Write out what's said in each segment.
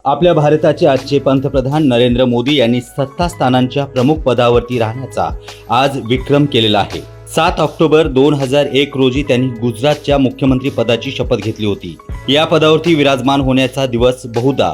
आपल्या भारताचे आजचे पंतप्रधान नरेंद्र मोदी यांनी सत्तास्थानांच्या प्रमुख पदावरती राहण्याचा आज विक्रम केलेला आहे। 7 ऑक्टोबर 2001 रोजी त्यांनी गुजरातच्या मुख्यमंत्री पदाची शपथ घेतली होती। या पदावरती विराजमान होण्याचा दिवस बहुधा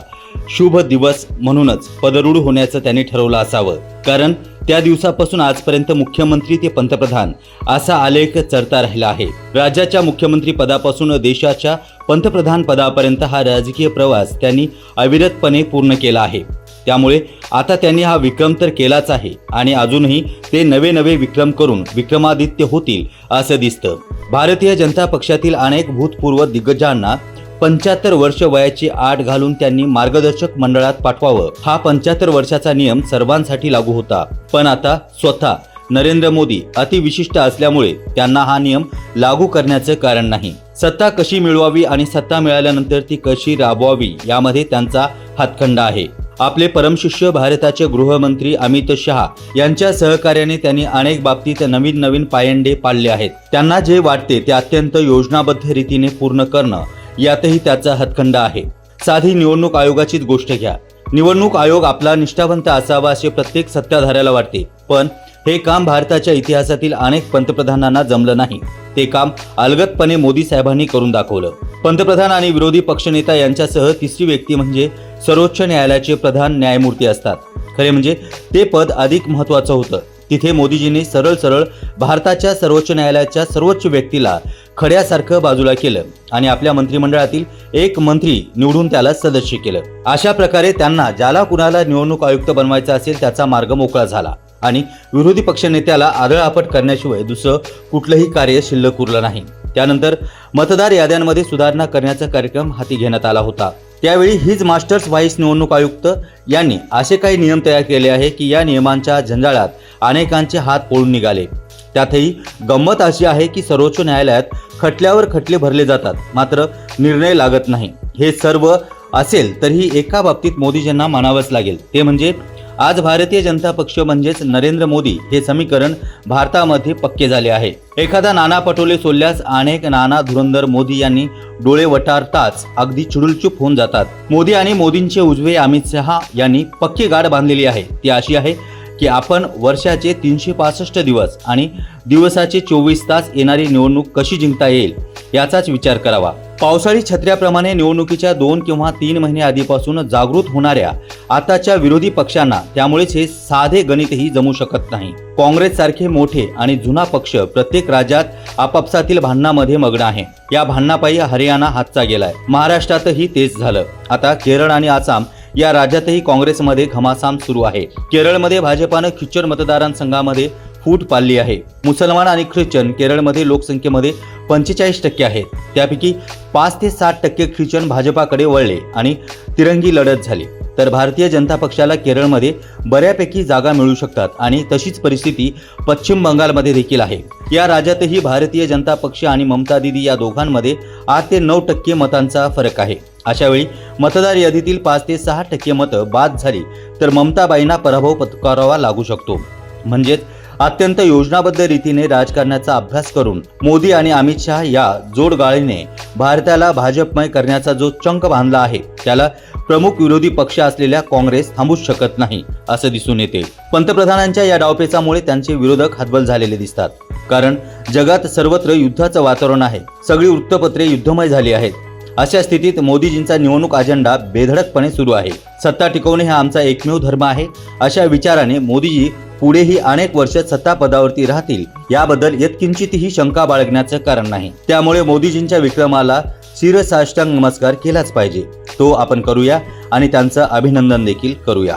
शुभ दिवस म्हणूनच पदरूढ होण्याचं त्यांनी ठरवलं असावं, कारण त्या दिवसापासून आजपर्यंत मुख्यमंत्री ते पंतप्रधान असा आलेख चढता राहिला आहे। राज्याच्या मुख्यमंत्री पदापासून देशाच्या पंतप्रधान पदापर्यंत हा राजकीय प्रवास त्यांनी अविरतपणे पूर्ण केला आहे। त्यामुळे आता त्यांनी हा विक्रम तर केलाच आहे आणि अजूनही ते नवे विक्रम करून विक्रमादित्य होतील असं दिसतं। भारतीय जनता पक्षातील अनेक भूतपूर्व दिग्गजांना 75 वर्ष वयाची आट घालून त्यांनी मार्गदर्शक मंडळात पाठवावं, हा 75 वर्षाचा नियम सर्वांसाठी लागू होता। पण आता स्वतः नरेंद्र मोदी अतिविशिष्ट असल्यामुळे त्यांना हा नियम लागू करण्याचं कारण नाही। सत्ता कशी मिळवावी आणि सत्ता मिळाल्यानंतर ती कशी राबवावी यामध्ये त्यांचा हातखंडा आहे। आपले परमशिष्य भारताचे गृहमंत्री अमित शहा यांच्या सहकार्याने त्यांनी अनेक बाबतीत नवीन पायंडे पाडले आहेत। त्यांना जे वाटते ते अत्यंत योजनाबद्ध रीतीने पूर्ण करणं यातही त्याचा हातखंडा आहे। साधी निवडणूक आयोगाचीच गोष्ट घ्या। निवडणूक आयोग आपला निष्ठावंत असावा असे प्रत्येक सत्ताधाऱ्याला वाटते, पण हे काम भारताच्या इतिहासातील अनेक पंतप्रधानांना जमलं नाही। ते काम अलगदपणे मोदी साहेबांनी करून दाखवलं। पंतप्रधान आणि विरोधी पक्षनेता यांच्यासह तिसरी व्यक्ती म्हणजे सर्वोच्च न्यायालयाचे प्रधान न्यायमूर्ती असतात। खरे म्हणजे ते पद अधिक महत्त्वाचं होतं। तिथे मोदीजींनी सरळ भारताच्या सर्वोच्च न्यायालयाच्या सर्वोच्च व्यक्तीला खड्यासारखं बाजूला केलं आणि आपल्या मंत्रिमंडळातील एक मंत्री निवडून त्याला सदस्य केलं। अशा प्रकारे त्यांना ज्याला कुणाला निवडणूक आयुक्त बनवायचा असेल त्याचा मार्ग मोकळा झाला आणि विरोधी पक्षनेत्याला आदळआपट करण्याशिवाय दुसरं कुठलंही कार्य शिल्लक उरलं नाही। त्यानंतर मतदार याद्यांमध्ये सुधारणा करण्याचा कार्यक्रम हाती घेण्यात आला होता। त्यावेळी हीच मास्टर्स व्हाईस निवडणूक आयुक्त यांनी असे काही नियम तयार केले आहे की या नियमांच्या जंजाळात अनेकांचे हात पळून निघाले। त्यातही गंमत अशी आहे की सर्वोच्च न्यायालयात खटल्यावर खटले भरले जातात, मात्र निर्णय लागत नाही। हे सर्व असेल तरीही एका बाबतीत मोदीजींना मानावंच लागेल, ते म्हणजे आज भारतीय जनता पक्ष म्हणजेच नरेंद्र मोदी हे समीकरण भारतामध्ये पक्के झाले आहे। एखादा नाना पटोले सोडल्यास अनेक नाना धुरंधर मोदी यांनी डोळे वटारताच अगदी चिडूलचूप होऊन जातात। मोदी आणि मोदींचे उजवे अमित शहा यांनी पक्की गाठ बांधलेली आहे। ती अशी आहे की आपण वर्षाचे 365 दिवस आणि दिवसाचे 24 तास येणारी निवडणूक कशी जिंकता येईल याचाच विचार करावा। पावसाळी छत्र्याप्रमाणे निवडणुकीच्या 2 किंवा 3 महिने आधीपासून जागृत होणाऱ्या आताच्या विरोधी पक्षांना त्यामुळेच हे साधे गणितही जमू शकत नाही। काँग्रेस सारखे मोठे आणि जुना पक्ष प्रत्येक राज्यात आपापसातील भांडणामध्ये मग्न आहे। या भांडणापायी हरियाणा हातचा गेलाय, महाराष्ट्रातही तेच झालं। आता केरळ आणि आसाम या राज्यातही काँग्रेसमध्ये घमासान सुरू आहे। केरळमध्ये भाजपानं खिच्चर मतदारांसंघामध्ये फूट पाडली आहे। मुसलमान आणि ख्रिश्चन केरळमध्ये लोकसंख्येमध्ये 45% आहेत। त्यापैकी 5 ते 60% ख्रिश्चन भाजपाकडे वळले आणि तिरंगी लढत झाली। तर भारतीय जनता पक्षाला केरळमध्ये बऱ्यापैकी जागा मिळू शकतात आणि तशीच परिस्थिती पश्चिम बंगालमध्ये देखील आहे। या राज्यातही भारतीय जनता पक्ष आणि ममता दीदी या दोघांमध्ये 8 ते 9% मतांचा फरक आहे। अशा वेळी मतदार यादीतील 5 ते 6% मतं बाद झाली तर ममताबाईंना पराभव पत्करावा लागू शकतो। म्हणजेच अत्यंत योजनाबद्ध रीतीने राजकारणाचा अभ्यास करून मोदी आणि अमित शहा या जोडगाळीने भारताला भाजपमय करण्याचा जो चंक बांधला आहे त्याला प्रमुख विरोधी पक्ष असलेल्या काँग्रेस थांबूच शकत नाही असं दिसून येते। पंतप्रधानांच्या या डावपेचामुळे त्यांचे विरोधक हतबल झालेले दिसतात, कारण जगात सर्वत्र युद्धाचं वातावरण आहे। सगळी वृत्तपत्रे युद्धमय झाली आहेत। अशा स्थितीत मोदीजींचा निवडणूक अजेंडा बेधडकपणे सुरू आहे। सत्ता टिकवणे हा आमचा एकमेव धर्म आहे अशा विचाराने मोदीजी पुढेही अनेक वर्ष सत्ता पदावरती राहतील याबद्दल यत्किंचितही शंका बाळगण्याचं कारण नाही। त्यामुळे मोदीजींच्या विक्रमाला शिरसाष्टांग नमस्कार केलाच पाहिजे। तो आपण करूया आणि त्यांचं अभिनंदन देखील करूया।